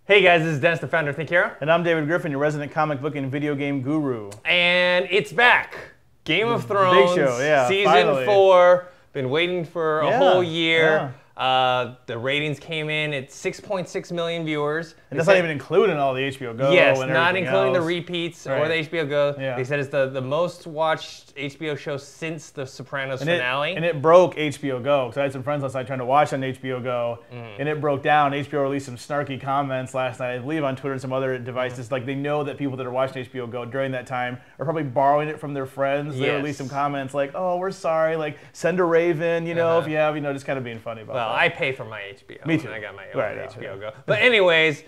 Hey guys, this is Dennis, the founder of Think Hero. And I'm David Griffin, your resident comic book and video game guru. And it's back. Game of Thrones, big show, yeah, season finally. 4. Been waiting for a whole year. Yeah. The ratings came in at 6.6 million viewers. And that's not even including all the HBO Go. Yes, and not including else. the repeats Right. or the HBO Go. Yeah. They said it's the most watched HBO show since the Sopranos finale. And it broke HBO Go, because I had some friends last night trying to watch on HBO Go, and it broke down. HBO released some snarky comments last night, I believe on Twitter and some other devices. Like, they know that people that are watching HBO Go during that time are probably borrowing it from their friends. They Yes. released some comments like, oh, we're sorry, like, send a raven, you know, if you have, just kind of being funny about Well, that. I pay for my HBO. Me too. And I got my own Right, HBO yeah. Go. But anyways,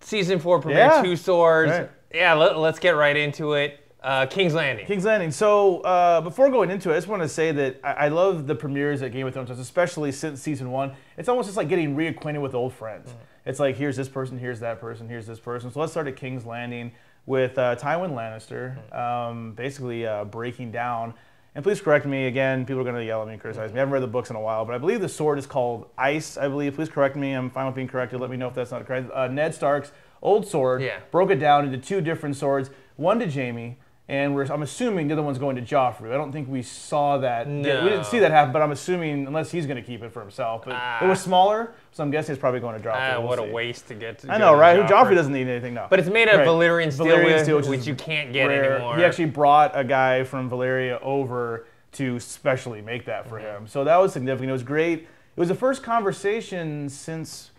season 4 premiere, 2 swords. Right. Yeah, let's get right into it. King's Landing. King's Landing. So before going into it, I just want to say that I love the premieres at Game of Thrones, especially since season 1. It's almost just like getting reacquainted with old friends. It's like, here's this person, here's that person, here's this person. So let's start at King's Landing with Tywin Lannister basically breaking down. And please correct me again. People are going to yell at me and criticize me. I haven't read the books in a while, but I believe the sword is called Ice. I believe. Please correct me. I'm fine with being corrected. Let me know if that's not correct. Ned Stark's old sword broke it down into 2 different swords. One to Jaime, and I'm assuming the other one's going to Joffrey. I don't think we saw that. No. We didn't see that happen, but I'm assuming unless he's going to keep it for himself. But it was smaller, so I'm guessing it's probably going to Joffrey. We'll what see. a waste to get to. I know, right? Joffrey doesn't need anything now. But it's made of Valyrian steel, which is you can't get rare. anymore. He actually brought a guy from Valyria over to specially make that for him. So that was significant. It was great. It was the first conversation since,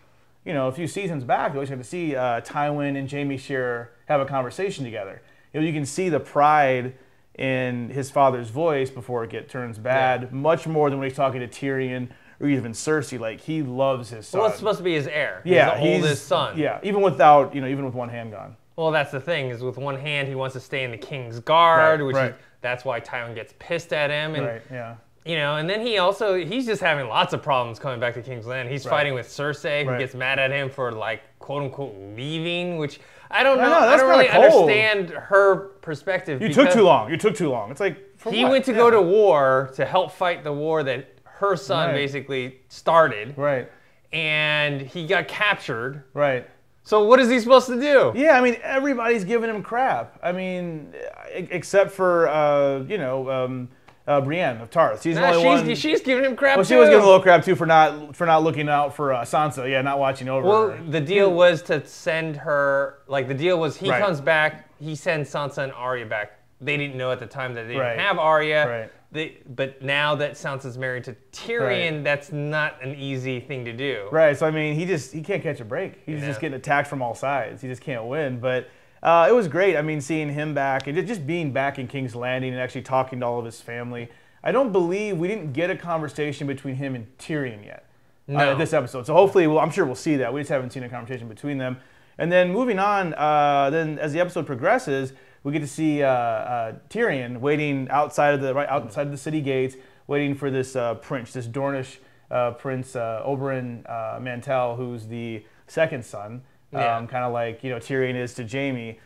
a few seasons back. We always had to see Tywin and Jaime have a conversation together. You can see the pride in his father's voice before it turns bad, much more than when he's talking to Tyrion or even Cersei. Like, he loves his son. Well, it's supposed to be his heir. Yeah, he's the oldest son. Yeah, even without, even with one hand gone. Well, that's the thing, is with one hand he wants to stay in the King's Guard, that's why Tywin gets pissed at him. And, and then he's just having lots of problems coming back to King's Landing. He's fighting with Cersei, who gets mad at him for, like, quote unquote leaving, which I don't know. I don't really understand her perspective. You took too long. It's like, he went to go to war to help fight the war that her son basically started. Right. And he got captured. Right. So what is he supposed to do? Yeah, I mean, everybody's giving him crap. I mean, except for, Brienne of Tarth. She's the only one. She's giving him crap, too. She was giving a little crap, too, for not looking out for Sansa. Yeah, not watching over her. Well, the deal was to send her, the deal was he comes back, he sends Sansa and Arya back. They didn't know at the time that they didn't have Arya. But now that Sansa's married to Tyrion, that's not an easy thing to do. Right, so I mean, he can't catch a break. He's just getting attacked from all sides. He just can't win. But it was great. I mean, seeing him back and just being back in King's Landing and actually talking to all of his family. I don't believe we didn't get a conversation between him and Tyrion yet this episode. So hopefully, I'm sure we'll see that. We just haven't seen a conversation between them. And then moving on, then as the episode progresses, we get to see Tyrion waiting outside of the city gates, waiting for this prince, this Dornish prince, Oberyn Mantell, who's the second son, kind of like Tyrion is to Jaime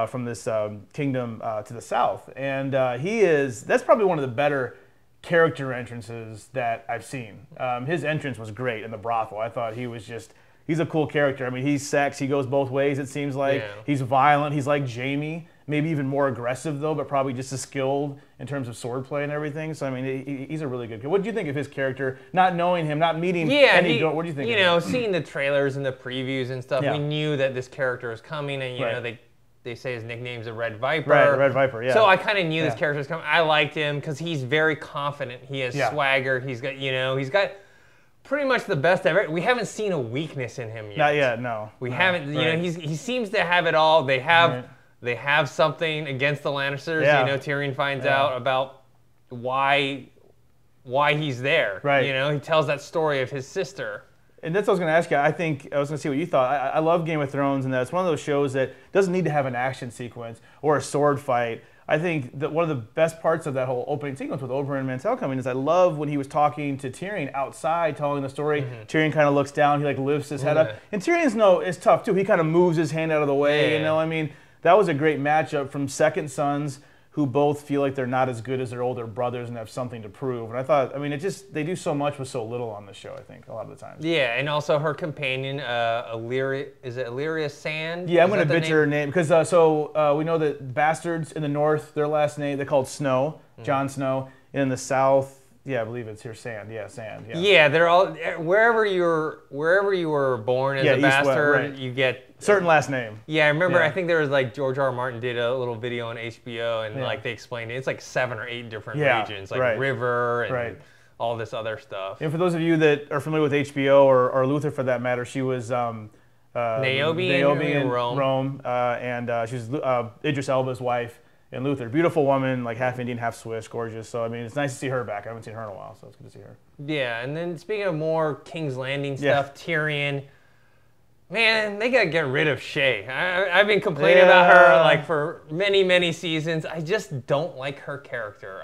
from this kingdom to the south, and that's probably one of the better character entrances that I've seen. His entrance was great in the brothel. I thought he's a cool character. I mean, he's sex. He goes both ways, it seems like. He's violent. He's like Jaime. Maybe even more aggressive, though, but probably just as skilled in terms of swordplay and everything. So, I mean, he's a really good character. What do you think of his character? Not knowing him, not meeting any... What do you think seeing the trailers and the previews and stuff, we knew that this character was coming, and, they say his nickname's a Red Viper. Right, Red Viper, yeah. So I kind of knew this character was coming. I liked him because he's very confident. He has swagger. He's got pretty much the best ever. We haven't seen a weakness in him yet. Not yet, no. We haven't, he seems to have it all. They have something against the Lannisters. Tyrion finds out about why he's there. Right. He tells that story of his sister. And that's what I was going to ask you. I was going to see what you thought. I love Game of Thrones, and that it's one of those shows that doesn't need to have an action sequence or a sword fight. I think that one of the best parts of that whole opening sequence with Oberyn Mantell coming is I love when he was talking to Tyrion outside, telling the story. Tyrion kind of looks down, he lifts his head up. And Tyrion's is tough too. He kind of moves his hand out of the way. I mean, that was a great matchup from second sons who both feel like they're not as good as their older brothers and have something to prove. And I thought, I mean, they do so much with so little on the show, I think, a lot of the times. Yeah, and also her companion, Illyria Sand? Yeah, I'm going to butcher her name. Because we know that bastards in the north, their last name, they're called Snow, Jon Snow. And in the south, yeah, I believe it's here, Sand. Yeah, Sand. Yeah, yeah, they're all, wherever you were born as a bastard, you get certain last name. Yeah, I remember. I think there was like George R. R. Martin did a little video on HBO, and like they explained it. It's like 7 or 8 different regions, like river and all this other stuff. And for those of you that are familiar with HBO or Luther for that matter, she was Niobe in Rome, and she was Idris Elba's wife in Luther. Beautiful woman, like half Indian, half Swiss, gorgeous. So I mean, it's nice to see her back. I haven't seen her in a while, so it's good to see her. Yeah, and then speaking of more King's Landing stuff, Tyrion. Man, they gotta get rid of Shay. I've been complaining about her like for many seasons. I just don't like her character.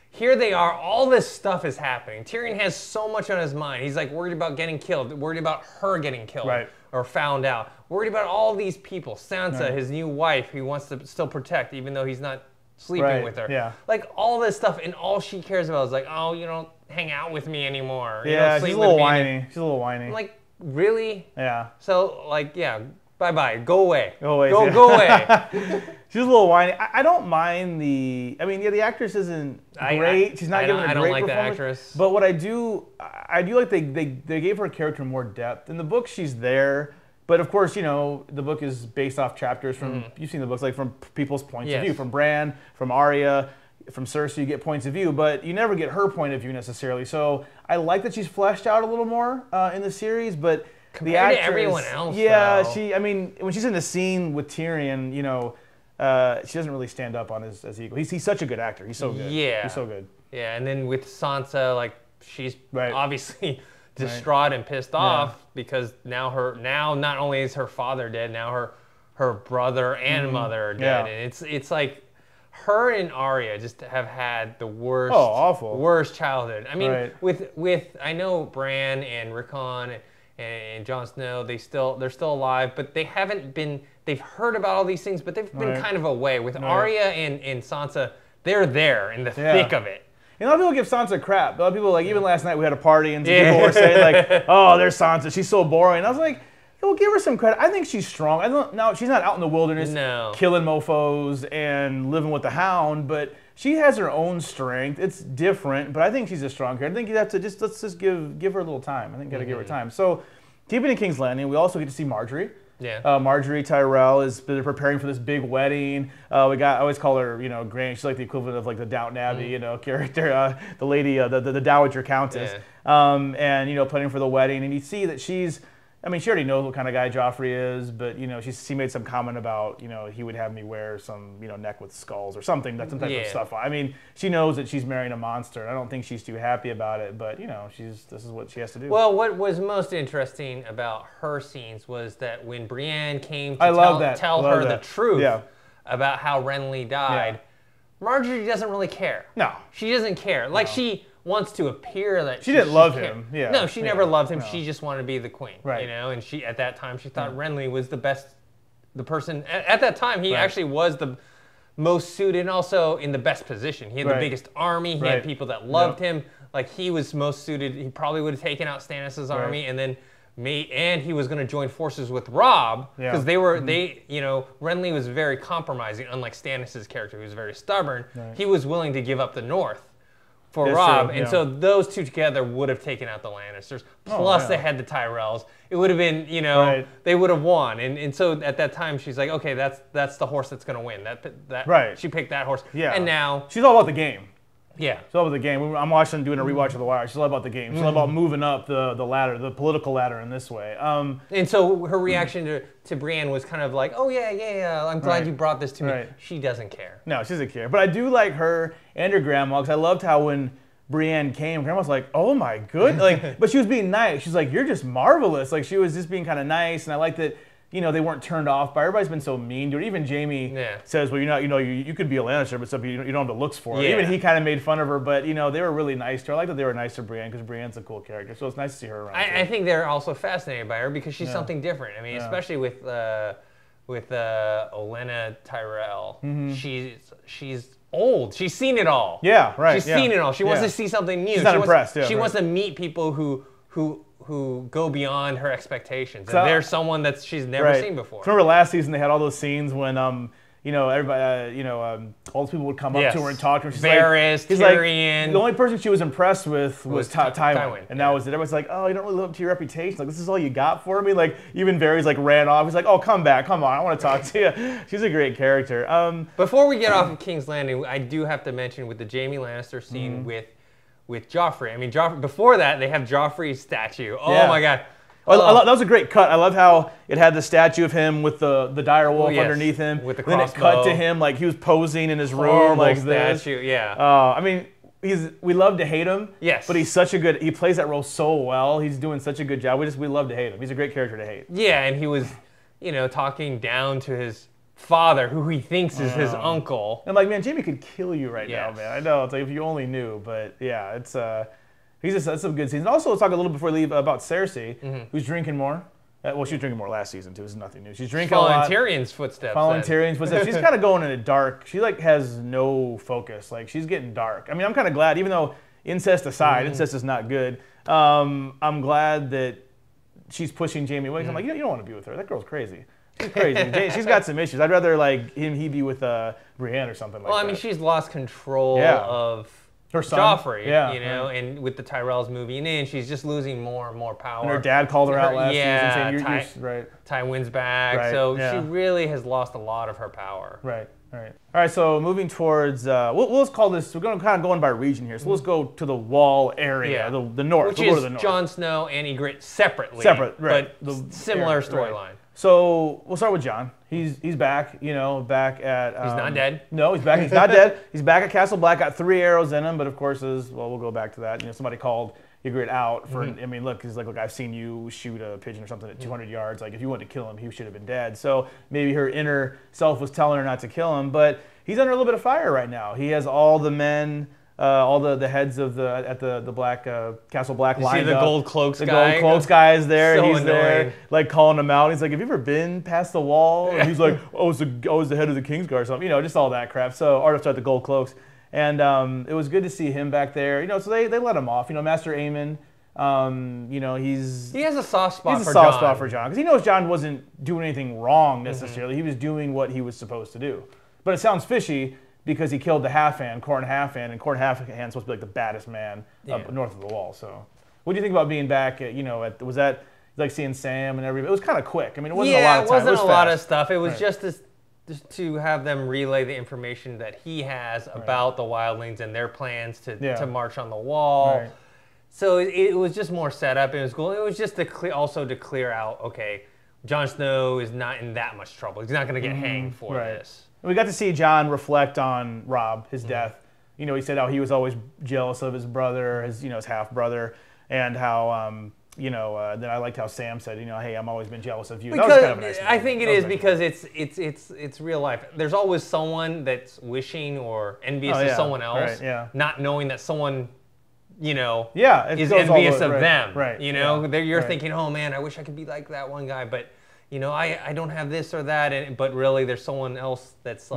Here they are, all this stuff is happening. Tyrion has so much on his mind. He's like worried about getting killed, worried about her getting killed or found out, worried about all these people. Sansa, his new wife, he wants to still protect even though he's not sleeping with her. Yeah. Like all this stuff, and all she cares about is like, oh, you don't hang out with me anymore. You Yeah, don't sleep she's a little with me. whiny. She's a little whiny. I'm like, really? Yeah. So, like, yeah, bye-bye. Go away. Go away. Go away. She's a little whiny. I don't mind the... I mean, yeah, the actress isn't great. She's not giving a great performance. I don't like the actress. But what I do like they gave her character more depth. In the book, she's there. But, of course, you know, the book is based off chapters from... You've seen the books, like, from people's points of view. From Bran, from Arya, from Cersei, you get points of view. But you never get her point of view, necessarily. So I like that she's fleshed out a little more in the series, but... Compared the actress, to everyone else, yeah, I mean, when she's in the scene with Tyrion, you know, she doesn't really stand up on his equal. He's such a good actor. He's so good. Yeah. He's so good. Yeah, and then with Sansa, like, she's obviously distraught and pissed off because now not only is her father dead, now her brother and mother are dead. And it's like her and Arya just have had the worst worst childhood. I mean, with I know Bran and Rickon and Jon Snow, they're still alive, but they've heard about all these things, but they've been kind of away. With Arya and Sansa, they're there in the thick of it. And a lot of people give Sansa crap. A lot of people, like, even last night we had a party and some people were saying, like, oh, there's Sansa, she's so boring. I was like, well, give her some credit. I think she's strong. She's not out in the wilderness killing mofos and living with the Hound, but she has her own strength. It's different, but I think she's a strong character. I think you have to let's just give her a little time. I think you got to give her time. So, keeping in King's Landing, we also get to see Marjorie. Yeah. Marjorie Tyrell they're preparing for this big wedding. I always call her, you know, Granny. She's like the equivalent of like the Downton Abbey, you know, character, the lady, the Dowager Countess. And you know, planning for the wedding, and you see that she's. I mean, she already knows what kind of guy Joffrey is, but, you know, she made some comment about, you know, he would have me wear some, you know, neck with skulls or something, some type of stuff. I mean, she knows that she's marrying a monster. I don't think she's too happy about it, but, you know, this is what she has to do. Well, what was most interesting about her scenes was that when Brienne came to tell her the truth about how Renly died, Marjorie doesn't really care. No. She doesn't care. Like, she wants to appear that she didn't love him. Yeah. No, she never loved him. No. She just wanted to be the queen. Right. You know, and she at that time she thought Renly was the person at that time. He actually was the most suited and also in the best position. He had the biggest army. He had people that loved him. Like, he was most suited. He probably would have taken out Stannis' army and then and he was going to join forces with Robb because you know, Renly was very compromising, unlike Stannis' character, who was very stubborn. Right. He was willing to give up the North for Robb, and so those two together would have taken out the Lannisters. Plus, they had the Tyrells. It would have been, you know, they would have won. And so at that time, she's like, okay, that's the horse that's going to win. She picked that horse. Yeah. And now she's all about the game. Yeah. She's all about the game. I'm doing a rewatch of The Wire. She's all about the game. She's all about moving up the ladder, the political ladder in this way. And so her reaction to Brienne was kind of like, oh, yeah, I'm glad you brought this to me. She doesn't care. No, she doesn't care. But I do like her and her grandma, because I loved how when Brienne came, Grandma's like, oh my good. Like, but she was being nice. She's like, you're just marvelous. Like, she was just being kind of nice. And I like that, you know, they weren't turned off by. Everybody's been so mean to her. Even Jamie says, well, you're not, you know, you could be a Lannister, but you don't have the looks for it. Even he kind of made fun of her, but, you know, they were really nice to her. I like that they were nice to Brienne because Brienne's a cool character. So it's nice to see her around. I think they're also fascinated by her because she's something different. I mean, especially with Olenna Tyrell. She's old. She's seen it all. Yeah, right. She's seen it all. She wants to see something new. She's not impressed. She wants to meet people who go beyond her expectations. And there's someone that she's never seen before. Remember last season they had all those scenes when everybody, all those people would come up to her and talk to her. She's Varys, Tyrion. The only person she was impressed with was Tywin. And that was it. Everybody's like, oh, you don't really live up to your reputation. Like, this is all you got for me? Like, even Varys ran off. He's like, oh, come back. Come on. I want to talk to you. She's a great character. Before we get off of King's Landing, I do have to mention with the Jaime Lannister scene with Joffrey. I mean, before that, they have Joffrey's statue. Oh, my God. That was a great cut. I love how it had the statue of him with the dire wolf underneath him. With the crossbow. Then it cut to him like he was posing in his room like this. Statue, yeah. I mean, we love to hate him. Yes. But he plays that role so well. He's doing such a good job. We love to hate him. He's a great character to hate. Yeah, and he was, talking down to his father, who he thinks is his uncle. I'm like, man, Jaime could kill you right now, man. I know. It's like if you only knew, but yeah, it's that's some good scenes. Also, let's talk a little before we leave about Cersei, who's drinking more. Well, she was drinking more last season too. This is nothing new. She's drinking a lot. Tyrion's footsteps. Following Tyrion's footsteps. She's kind of going in a dark. She has no focus. Like she's getting dark. I mean, I'm kind of glad, even though incest aside, incest is not good. I'm glad that she's pushing Jaime away. I'm like, you don't want to be with her. That girl's crazy. She's crazy. She's got some issues. I'd rather he be with Brienne or something like that. Well, I mean, she's lost control of her son. Joffrey, and with the Tyrells moving in, she's just losing more and more power. And her dad called her out last season saying, you're right. Tywin's back, so she really has lost a lot of her power. Right. All right, so moving towards, we'll call this, we're going to kind of go in by region here, so let's go to the Wall area, the north. Which is Jon Snow and Ygritte separately. But similar storyline. So we'll start with Jon. He's back, back at... he's not dead. No, he's back. He's not dead. He's back at Castle Black, got 3 arrows in him, but of course, we'll go back to that. Somebody called Ygritte out for, I mean, look, he's like, look, I've seen you shoot a pigeon or something at 200 yards. Like, if you wanted to kill him, he should have been dead. So maybe her inner self was telling her not to kill him, but he's under a little bit of fire right now. He has all the men... all the heads of the Black Castle Black lined up. See the gold cloaks guy? The gold cloaks guy is there. So he's annoying. there, like calling him out. He's like, "Have you ever been past the wall?" And he's like, "I was the head of the Kingsguard or something." Just all that crap. So Arya the gold cloaks, and it was good to see him back there. So they let him off. Master Aemon. He has a soft spot. He's a soft spot for Jon because he knows Jon wasn't doing anything wrong necessarily. He was doing what he was supposed to do. But it sounds fishy. Because he killed the Half-Hand, Qhorin Half-Hand, and Qhorin Half-Hand's supposed to be like the baddest man up north of the Wall. So, what do you think about being back? Was that like seeing Sam and everybody? It was kind of quick. I mean, it wasn't a lot of time. It wasn't a lot of stuff. It was just to have them relay the information that he has about the Wildlings and their plans to march on the Wall. Right. So it was just more setup. It was cool. It was just to clear out. Okay, Jon Snow is not in that much trouble. He's not going to get hanged for this. We got to see Jon reflect on Robb, his death. He said how he was always jealous of his brother, his half brother, and how then I liked how Sam said, hey, I'm always been jealous of you. Because that was kind of a nice I think it is because it's real life. There's always someone that's wishing or envious of someone else, not knowing that someone is envious of them. Right. You're thinking, oh man, I wish I could be like that one guy, but. I don't have this or that, but really there's someone else that's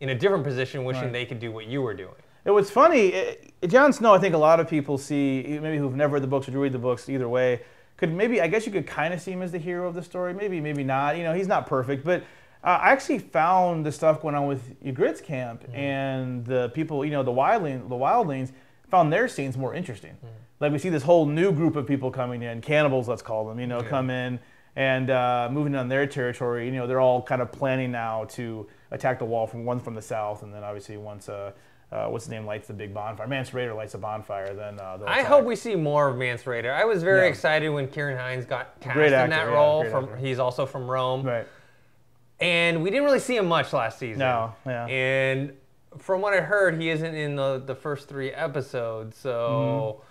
in a different position wishing they could do what you were doing. It was funny. Jon Snow, I think a lot of people see, maybe who've never read the books or read the books either way, I guess you could kind of see him as the hero of the story. Maybe not. He's not perfect. But I actually found the stuff going on with Ygritte's camp and the people, the wildlings, found their scenes more interesting. Like we see this whole new group of people coming in, cannibals, let's call them, come in. And moving on their territory, they're all kind of planning now to attack the Wall one from the south, and then obviously once what's his name lights the big bonfire, Mance Rayder lights a bonfire, then I hope we see more of Mance Rayder. I was very excited when Kieran Hines got cast in that role. He's also from Rome, right? And we didn't really see him much last season. No, And from what I heard, he isn't in the first 3 episodes, so.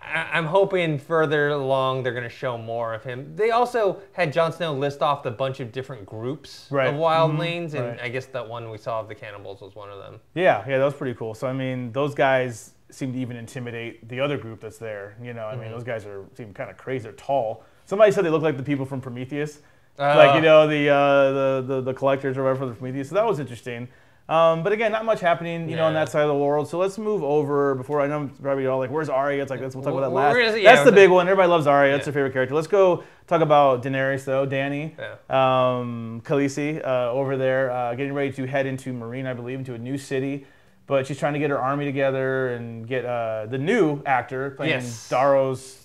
I'm hoping further along they're going to show more of him. They also had Jon Snow list off the bunch of different groups of wildlings, and I guess that one we saw of the cannibals was one of them. Yeah, that was pretty cool. So, I mean, those guys seem to even intimidate the other group that's there. I mean, those guys seem kind of crazy. They're tall. Somebody said they look like the people from Prometheus. like the collectors or whatever from Prometheus. So that was interesting. But again, not much happening, on that side of the world. So let's move over before I know probably all like, where's Arya? It's like we'll talk about that last. That's the big one. Everybody loves Arya. That's their favorite character. Let's go talk about Daenerys though. Dany, Khaleesi over there, getting ready to head into Marine, I believe, into a new city. But she's trying to get her army together and get the new actor playing Daros.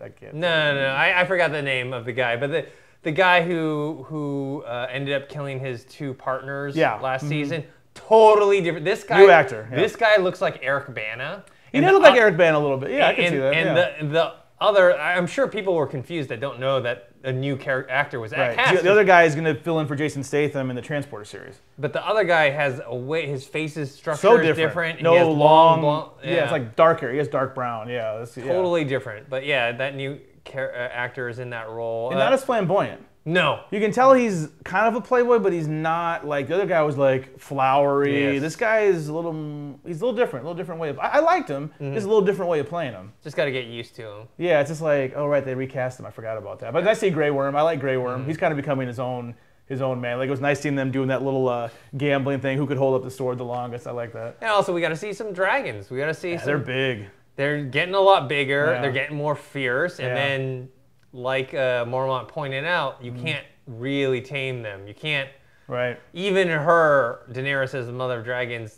I can't. No. I forgot the name of the guy, but the guy who ended up killing his 2 partners last season, totally different. This guy, new actor. This guy looks like Eric Bana. He did look like Eric Bana a little bit. Yeah, I can see that. And the other, I'm sure people were confused that don't know that a new actor was cast. The other guy is going to fill in for Jason Statham in the Transporter series. But the other guy has a way. His face's structure so is different. No, he has long. blonde, it's like darker. He has dark brown. Yeah, that's totally different. But yeah, that new actor is in that role. And not as flamboyant. No. You can tell he's kind of a playboy, but he's not like the other guy was like flowery. Yes. This guy is he's a little different way of, I liked him. Just a little different way of playing him. Just got to get used to him. Yeah, it's just like, oh right, they recast him. I forgot about that. But I see Grey Worm. I like Grey Worm. He's kind of becoming his own man. Like it was nice seeing them doing that little gambling thing. Who could hold up the sword the longest? I like that. And also we got to see some dragons. We got to see some. They're big. They're getting a lot bigger. Yeah. They're getting more fierce. And then, like Mormont pointed out, you can't really tame them. You can't. Right. Even her, Daenerys as the mother of dragons,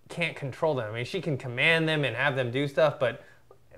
can't control them. I mean, she can command them and have them do stuff, but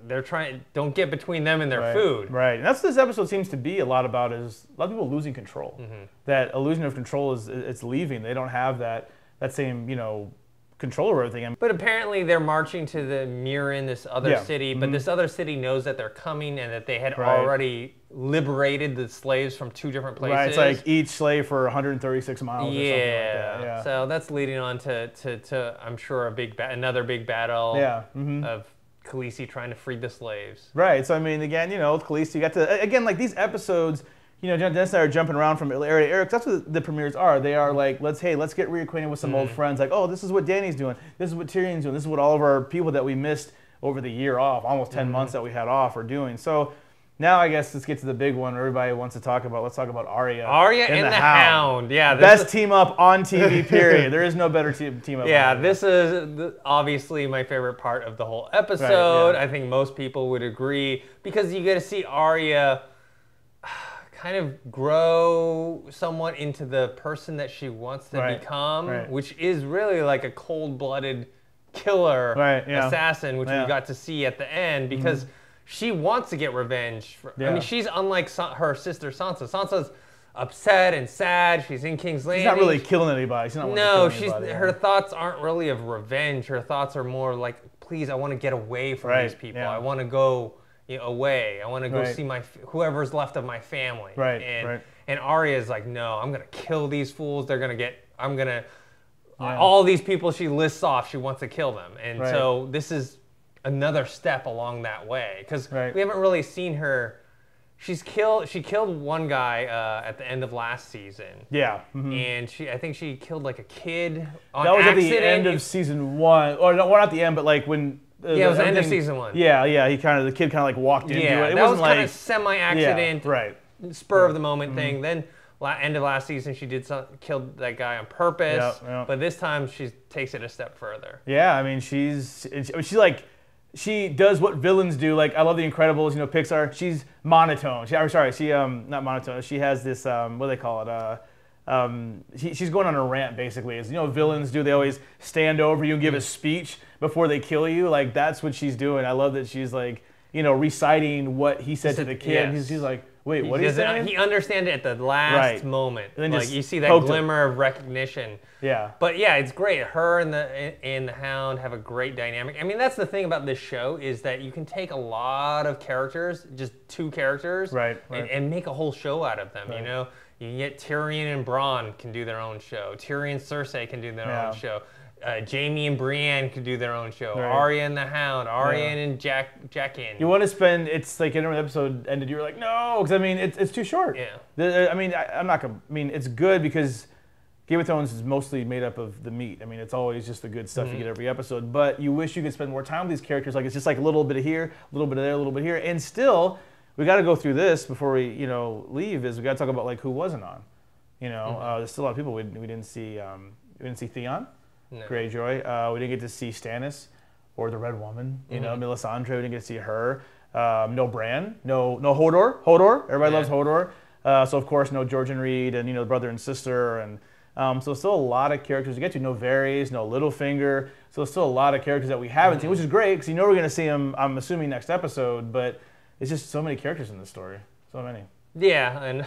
they're trying. Don't get between them and their food. Right. And that's what this episode seems to be a lot about. Is a lot of people losing control. That illusion of control it's leaving. They don't have that same control over everything. But apparently they're marching to the Mirren, this other city, but this other city knows that they're coming and that they had already liberated the slaves from 2 different places. Right, it's like each slave for 136 miles or something like that. Yeah. So that's leading on to I'm sure another big battle of Khaleesi trying to free the slaves. Right, so I mean, again, Khaleesi, you got to, again, like these episodes, Dennis and I are jumping around from area to area, because that's what the premieres are. They are like, let's get reacquainted with some old friends. Like, oh, this is what Dany's doing. This is what Tyrion's doing. This is what all of our people that we missed over the year off, almost 10 months that we had off, are doing. So now I guess let's get to the big one everybody wants to talk about. Let's talk about Arya. Arya and the Hound. Yeah, best team up on TV, period. There is no better team up. Yeah, this is obviously my favorite part of the whole episode. I think most people would agree, because you get to see Arya kind of grow somewhat into the person that she wants to become, which is really like a cold-blooded killer assassin, which we got to see at the end, because she wants to get revenge. I mean, she's unlike her sister Sansa. Sansa's upset and sad. She's in King's Landing. She's not really killing anybody. She's not her thoughts aren't really of revenge. Her thoughts are more like, please, I want to get away from these people. I want to go away. I want to go see whoever's left of my family. And Arya's like, no, I'm gonna kill these fools. They're gonna get. I'm gonna. All these people she lists off, she wants to kill them. And so this is another step along that way, because we haven't really seen her. She killed one guy at the end of last season. Yeah. And I think she killed like a kid on accident. That was at the end of season 1, or no, not the end, but like when. It was the end of season 1. Yeah. The kid kind of like walked into it. It that wasn't was kind of semi-accident, spur of the moment thing. Then end of last season, she killed that guy on purpose. But this time, she takes it a step further. Yeah, I mean, she does what villains do. Like, I love The Incredibles, Pixar. She's monotone. Not monotone. She has this, what do they call it? She's going on a rant, basically. As villains do, they always stand over you and give a speech before they kill you. Like, that's what she's doing. I love that she's like, reciting what he said to the kid. He's like, wait, what is he saying? He understands it at the last moment. And then like, you see that glimmer of recognition. Yeah. But yeah, it's great. Her and the Hound have a great dynamic. I mean, that's the thing about this show, is that you can take a lot of characters, just 2 characters, and make a whole show out of them, You can get Tyrion and Bronn can do their own show. Tyrion and Cersei can do their own show. Jaime and Brienne could do their own show. Arya and the Hound. Arya and Jaqen. You want to spend, it's like, in the episode ended, you were like, no, because I mean, it's too short. Yeah. I mean, I'm not going to, I mean, it's good because Game of Thrones is mostly made up of the meat. I mean, it's always just the good stuff you get every episode, but you wish you could spend more time with these characters. Like, it's just like a little bit of here, a little bit of there, a little bit here, and still, we got to go through this before we, leave. Is we got to talk about like who wasn't on. There's still a lot of people we didn't see. We didn't see Theon, Greyjoy. We didn't get to see Stannis or the Red Woman. Melisandre. We didn't get to see her. No Bran. No Hodor. Everybody loves Hodor. So of course no George and Reed and the brother and sister and. So still a lot of characters to get to. No Varys, no Littlefinger. So still a lot of characters that we haven't seen, which is great because we're going to see them, I'm assuming, next episode. But it's just so many characters in this story. So many. Yeah, and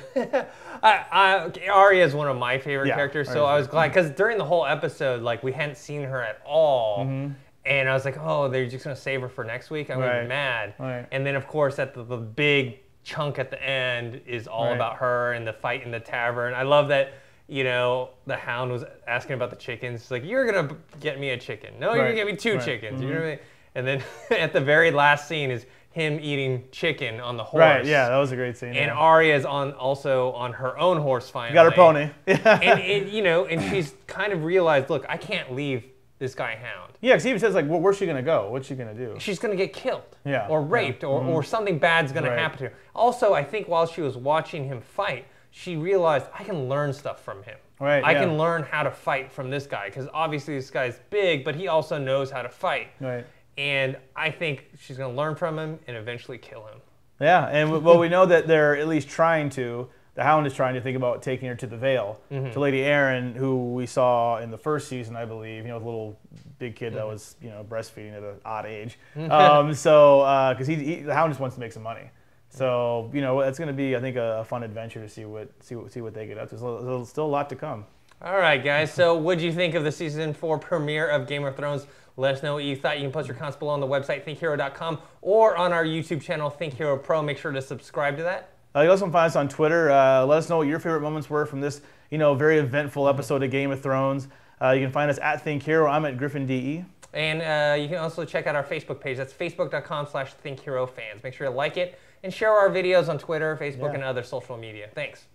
Arya is one of my favorite characters. So I was glad because during the whole episode, like we hadn't seen her at all. And I was like, oh, they're just going to save her for next week? I'm going to be mad. And then, of course, at the big chunk at the end is all about her and the fight in the tavern. I love that. The Hound was asking about the chickens. He's like, you're going to get me a chicken. No, you're going to get me two chickens. You know what I mean? And then at the very last scene is him eating chicken on the horse. Right, yeah, that was a great scene. And Arya is also on her own horse finally. Got her pony. And she's kind of realized, look, I can't leave this guy Hound. Yeah, because he even says, like, well, where's she going to go? What's she going to do? She's going to get killed. Or raped or something bad's going to happen to her. Also, I think while she was watching him fight, she realized I can learn stuff from him. I can learn how to fight from this guy because obviously this guy's big, but he also knows how to fight. And I think she's going to learn from him and eventually kill him. Yeah, and well, we know that they're at least trying to. The Hound is trying to think about taking her to the Vale, to Lady Arryn, who we saw in the first season, I believe. The little big kid that was breastfeeding at an odd age. Because the Hound just wants to make some money. So it's going to be, I think, a fun adventure to see what they get up to. There's still a lot to come. All right, guys. So, what do you think of the season 4 premiere of Game of Thrones? Let us know what you thought. You can post your comments below on the website thinkhero.com or on our YouTube channel Think Hero Pro. Make sure to subscribe to that. You also can find us on Twitter. Let us know what your favorite moments were from this, very eventful episode of Game of Thrones. You can find us at Think Hero. I'm at GriffinDE. And you can also check out our Facebook page. That's facebook.com/ThinkHeroFans. Make sure to like it and share our videos on Twitter, Facebook, and other social media. Thanks.